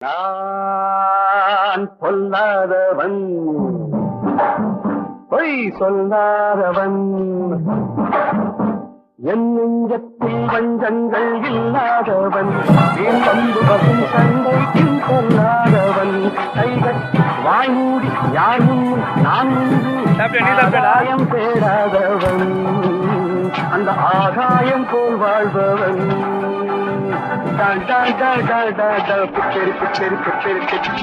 நான் பொல்லாதவன், பொய் சொல்லாதவன், என் நெஞ்சத்தில் வஞ்சங்கள் இல்லாதவன், என் பண்பு பசும் சண்டைக்கும் சொல்லாதவன், கைகட்டி வாய் மூடி யார் முன்னும் நான் முன்பு ஆதாயம் தேடாதவன், அந்த ஆகாயம் போல் வாழ்பவன். பிச்சரி பிச்சரி பிச்சரி பிச்சரி